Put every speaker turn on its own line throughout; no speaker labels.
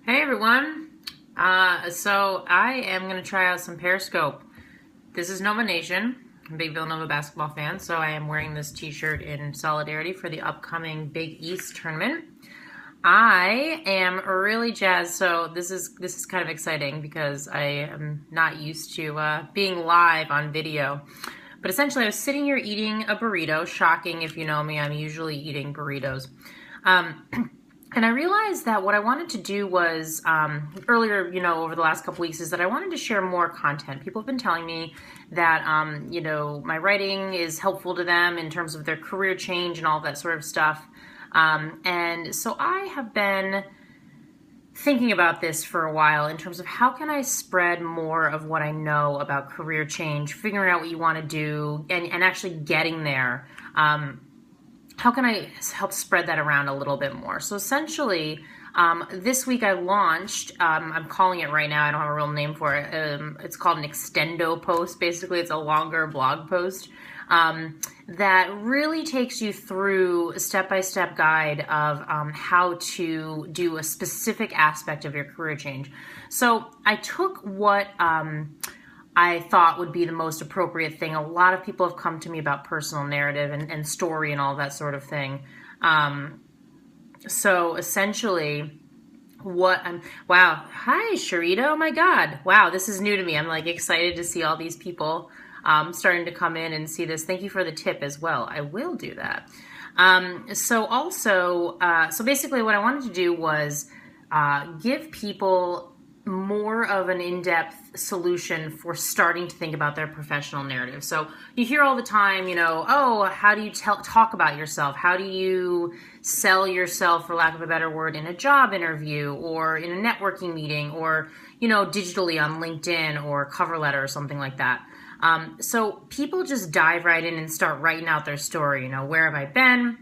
Hey everyone. So I am going to try out some Periscope. This is Nova Nation. I'm a big Villanova basketball fan, so I am wearing this t-shirt in solidarity for the upcoming Big East tournament. I am really jazzed. So this is kind of exciting because I am not used to being live on video. But essentially, I was sitting here eating a burrito. Shocking if you know me, I'm usually eating burritos. And I realized that what I wanted to do was, earlier, over the last couple weeks, is that I wanted to share more content. People have been telling me that, my writing is helpful to them in terms of their career change and all that sort of stuff. And so I have been thinking about this for a while in terms of how can I spread more of what I know about career change, figuring out what you want to do, and actually getting there. How can I help spread that around a little bit more? So essentially, this week I launched, I'm calling it right now, I don't have a real name for it. It's called an extendo post. Basically, it's a longer blog post that really takes you through a step-by-step guide of how to do a specific aspect of your career change. So I took what I thought would be the most appropriate thing. A lot of people have come to me about personal narrative and story and all that sort of thing. So essentially, wow, hi Sharita, oh my God. Wow, this is new to me. I'm like excited to see all these people starting to come in and see this. Thank you for the tip as well. I will do that. So basically what I wanted to do was give people more of an in-depth solution for starting to think about their professional narrative. So you hear all the time, how do you talk about yourself? How do you sell yourself, for lack of a better word, in a job interview or in a networking meeting or, digitally on LinkedIn or cover letter or something like that. So people just dive right in and start writing out their story. Where have I been?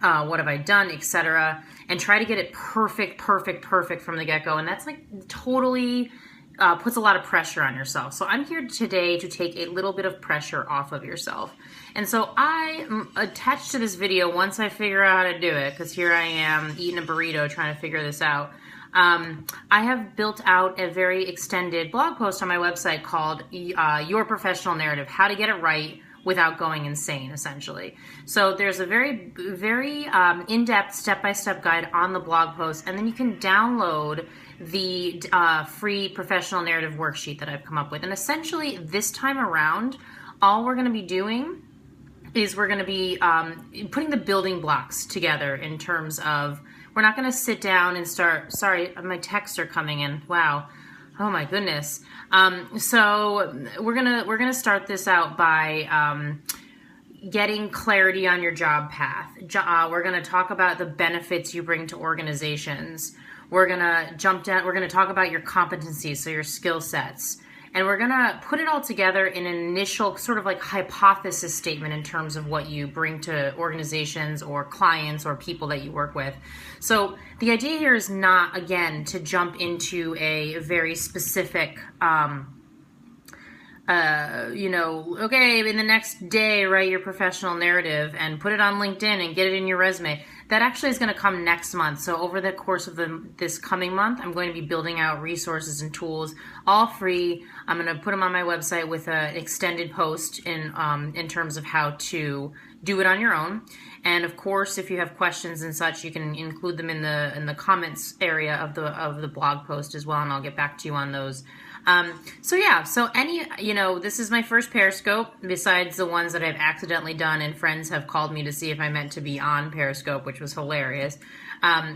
What have I done, etc., and try to get it perfect from the get-go. And that's like totally puts a lot of pressure on yourself. So I'm here today to take a little bit of pressure off of yourself. And so I'm attached to this video once I figure out how to do it, because here I am eating a burrito trying to figure this out. I have built out a very extended blog post on my website called Your Professional Narrative, How to Get It Right Without Going Insane, essentially. So there's a very, very in-depth step-by-step guide on the blog post, and then you can download the free professional narrative worksheet that I've come up with. And essentially, this time around, all we're going to be doing is we're going to be putting the building blocks together in terms of, we're not going to sit down and start, sorry, my texts are coming in, wow. Oh my goodness. So we're gonna start this out by getting clarity on your job path. We're gonna talk about the benefits you bring to organizations. We're gonna We're gonna talk about your competencies, so your skill sets, and we're gonna put it all together in an initial sort of like hypothesis statement in terms of what you bring to organizations or clients or people that you work with. So the idea here is not, again, to jump into a very specific, okay, in the next day, write your professional narrative and put it on LinkedIn and get it in your resume. That actually is going to come next month. So over the course of this coming month, I'm going to be building out resources and tools, all free. I'm going to put them on my website with an extended post in terms of how to do it on your own. And of course, if you have questions and such, you can include them in the comments area of the blog post as well, and I'll get back to you on those. This is my first Periscope, besides the ones that I've accidentally done, and friends have called me to see if I meant to be on Periscope, which was hilarious.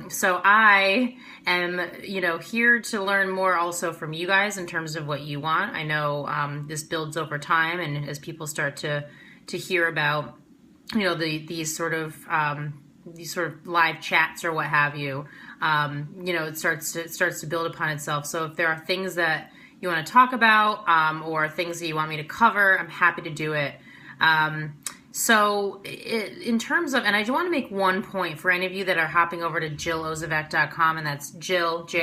So I am, here to learn more also from you guys in terms of what you want. I know this builds over time, and as people start to hear about, these sort of live chats or what have you, it starts to build upon itself. So if there are things that you want to talk about or things that you want me to cover, I'm happy to do it. In terms of, and I do want to make one point for any of you that are hopping over to JillOzovek.com, and that's Jill, Jill,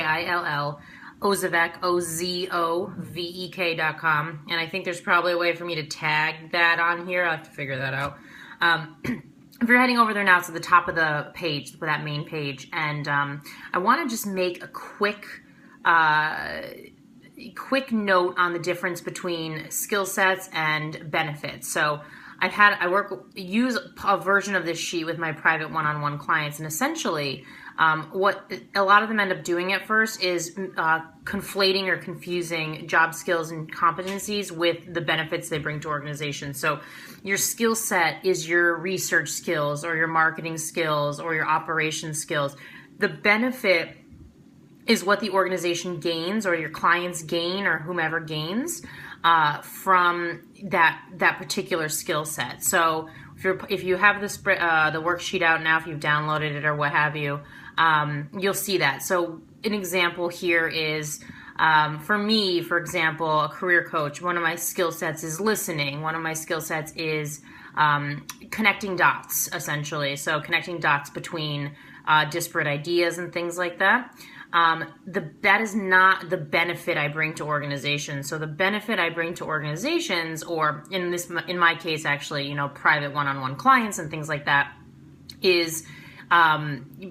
Ozovek, OZOVEK.com. And I think there's probably a way for me to tag that on here. I'll have to figure that out. if you're heading over there now, it's at the top of the page, that main page, and I want to just make a quick note on the difference between skill sets and benefits. So I use a version of this sheet with my private one-on-one clients, and essentially what a lot of them end up doing at first is conflating or confusing job skills and competencies with the benefits they bring to organizations. So your skill set is your research skills or your marketing skills or your operations skills. The benefit is what the organization gains or your clients gain or whomever gains from that particular skill set. So if you have the worksheet out now, if you've downloaded it or what have you, you'll see that. So an example here is, for me, for example, a career coach, one of my skill sets is listening. One of my skill sets is connecting dots, essentially. So connecting dots between disparate ideas and things like that. That is not the benefit I bring to organizations. So the benefit I bring to organizations, or in my case, actually, private one-on-one clients and things like that, is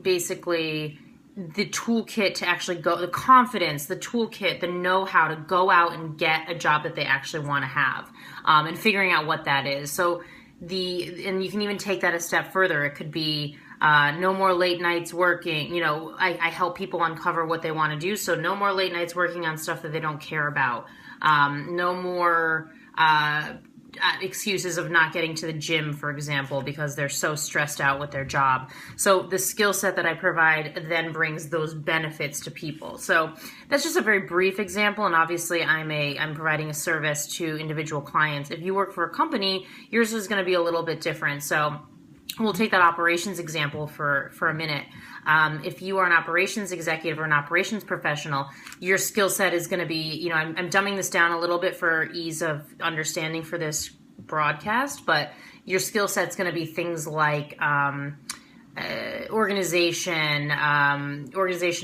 basically the toolkit to actually the confidence, the toolkit, the know-how to go out and get a job that they actually want to have, and figuring out what that is. So and you can even take that a step further. It could be no more late nights working. I help people uncover what they want to do. So no more late nights working on stuff that they don't care about. No more excuses of not getting to the gym, for example, because they're so stressed out with their job. So the skill set that I provide then brings those benefits to people. So that's just a very brief example, and obviously I'm providing a service to individual clients. If you work for a company, yours is going to be a little bit different. So we'll take that operations example for a minute. If you are an operations executive or an operations professional, your skill set is going to be, I'm dumbing this down a little bit for ease of understanding for this broadcast, but your skill set is going to be things like organization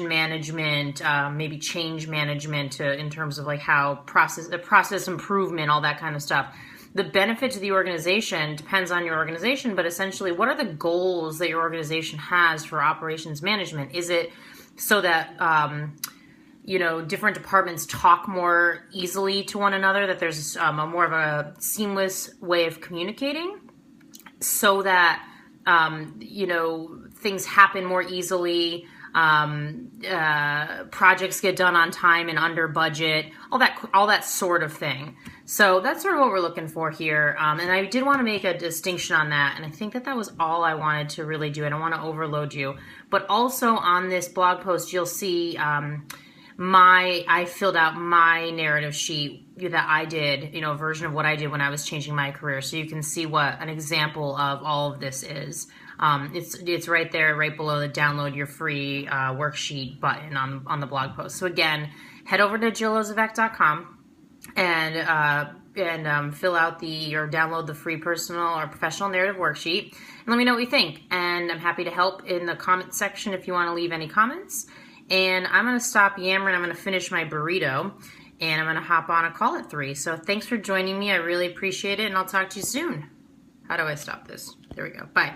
management, maybe change management in terms of like how process improvement, all that kind of stuff. The benefit to the organization depends on your organization, but essentially, what are the goals that your organization has for operations management? Is it so that different departments talk more easily to one another, that there's a more of a seamless way of communicating, so that things happen more easily, projects get done on time and under budget, all that sort of thing. So that's sort of what we're looking for here. And I did want to make a distinction on that. And I think that was all I wanted to really do. I don't want to overload you. But also on this blog post, you'll see I filled out my narrative sheet that I did, a version of what I did when I was changing my career. So you can see what an example of all of this is. It's right there, right below the download your free worksheet button on the blog post. So again, head over to jillozavec.com and fill out or download the free personal or professional narrative worksheet, and let me know what you think. And I'm happy to help in the comment section if you want to leave any comments. And I'm going to stop yammering. I'm going to finish my burrito, and I'm going to hop on a call at 3. So thanks for joining me. I really appreciate it, and I'll talk to you soon. How do I stop this? There we go. Bye.